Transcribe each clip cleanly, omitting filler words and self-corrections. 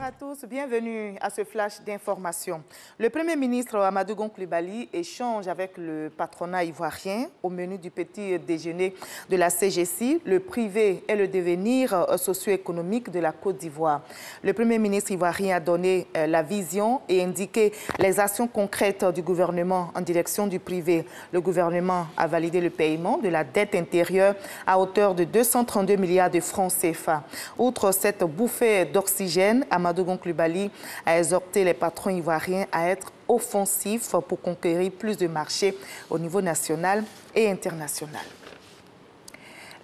à tous, bienvenue à ce flash d'information. Le Premier ministre Amadou Gon Coulibaly échange avec le patronat ivoirien au menu du petit déjeuner de la CGC, le privé et le devenir socio-économique de la Côte d'Ivoire. Le Premier ministre ivoirien a donné la vision et indiqué les actions concrètes du gouvernement en direction du privé. Le gouvernement a validé le paiement de la dette intérieure à hauteur de 232 milliards de francs CFA. Outre cette bouffée d'oxygène, Amadou Gon Coulibaly a exhorté les patrons ivoiriens à être offensifs pour conquérir plus de marchés au niveau national et international.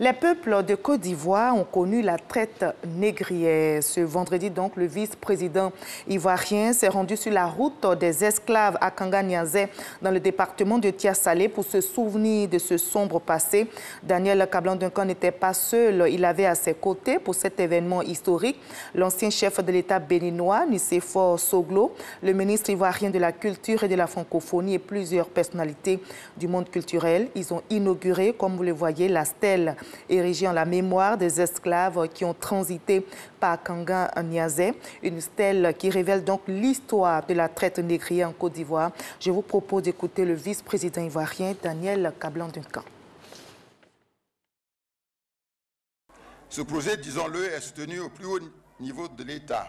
Les peuples de Côte d'Ivoire ont connu la traite négrière. Ce vendredi, donc, le vice-président ivoirien s'est rendu sur la route des esclaves à Kanga-Niazé, dans le département de Tia-Salé, pour se souvenir de ce sombre passé. Daniel Kablan-Duncan n'était pas seul. Il avait à ses côtés, pour cet événement historique, l'ancien chef de l'État béninois, Nicéphore Soglo, le ministre ivoirien de la Culture et de la Francophonie et plusieurs personnalités du monde culturel. Ils ont inauguré, comme vous le voyez, la stèle érigée en la mémoire des esclaves qui ont transité par Kanga-Niazé, une stèle qui révèle donc l'histoire de la traite négrière en Côte d'Ivoire. Je vous propose d'écouter le vice-président ivoirien Daniel Kablan-Duncan. Ce projet, disons-le, est soutenu au plus haut niveau de l'État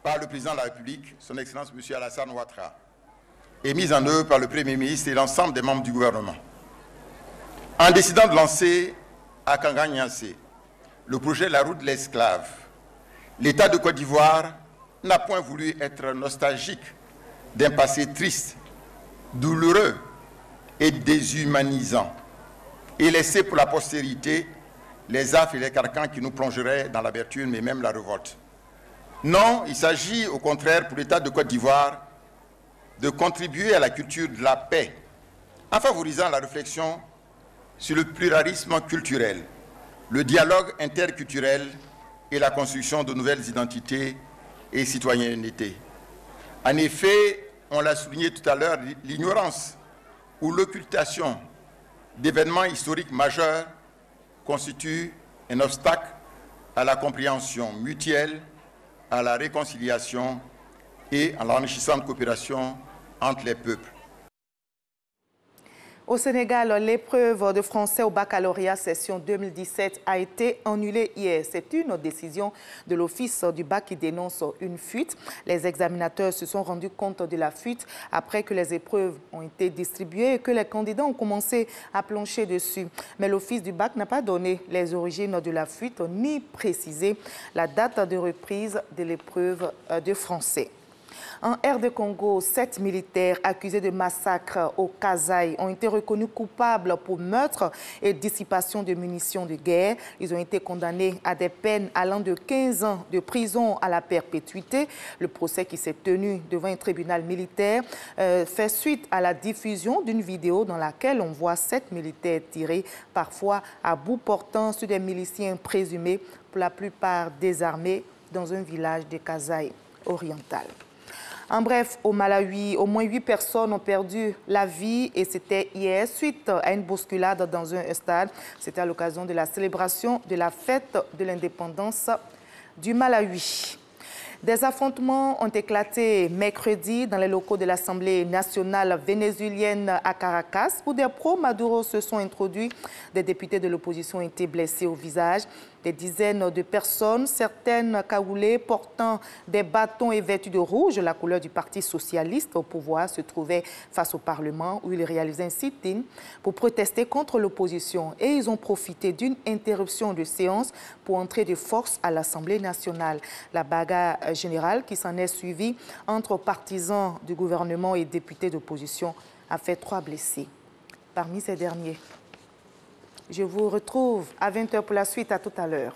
par le président de la République, son Excellence M. Alassane Ouattara, et mis en œuvre par le Premier ministre et l'ensemble des membres du gouvernement. En décidant de lancer à Kanga-Niazé le projet La route de l'esclave, l'État de Côte d'Ivoire n'a point voulu être nostalgique d'un passé triste, douloureux et déshumanisant, et laisser pour la postérité les affres et les carcans qui nous plongeraient dans l'amertume et même la révolte. Non, il s'agit au contraire pour l'État de Côte d'Ivoire de contribuer à la culture de la paix en favorisant la réflexion sur le pluralisme culturel, le dialogue interculturel et la construction de nouvelles identités et citoyenneté. En effet, on l'a souligné tout à l'heure, l'ignorance ou l'occultation d'événements historiques majeurs constitue un obstacle à la compréhension mutuelle, à la réconciliation et à l'enrichissante coopération entre les peuples. Au Sénégal, l'épreuve de français au baccalauréat session 2017 a été annulée hier. C'est une décision de l'Office du bac qui dénonce une fuite. Les examinateurs se sont rendus compte de la fuite après que les épreuves ont été distribuées et que les candidats ont commencé à plancher dessus. Mais l'Office du bac n'a pas donné les origines de la fuite ni précisé la date de reprise de l'épreuve de français. En RD Congo, 7 militaires accusés de massacre au Kasaï ont été reconnus coupables pour meurtre et dissipation de munitions de guerre. Ils ont été condamnés à des peines allant de 15 ans de prison à la perpétuité. Le procès qui s'est tenu devant un tribunal militaire fait suite à la diffusion d'une vidéo dans laquelle on voit 7 militaires tirer, parfois à bout portant sur des miliciens présumés, pour la plupart désarmés, dans un village de Kasaï oriental. En bref, au Malawi, au moins 8 personnes ont perdu la vie et c'était hier suite à une bousculade dans un stade. C'était à l'occasion de la célébration de la fête de l'indépendance du Malawi. Des affrontements ont éclaté mercredi dans les locaux de l'Assemblée nationale vénézuélienne à Caracas. Où des pro-Maduro se sont introduits. Des députés de l'opposition ont été blessés au visage. Des dizaines de personnes, certaines cagoulées, portant des bâtons et vêtues de rouge, la couleur du Parti socialiste au pouvoir, se trouvaient face au Parlement où ils réalisaient un sit-in pour protester contre l'opposition. Et ils ont profité d'une interruption de séance pour entrer de force à l'Assemblée nationale. La bagarre générale qui s'en est suivie entre partisans du gouvernement et députés d'opposition a fait 3 blessés. Parmi ces derniers, je vous retrouve à 20 h pour la suite. À tout à l'heure.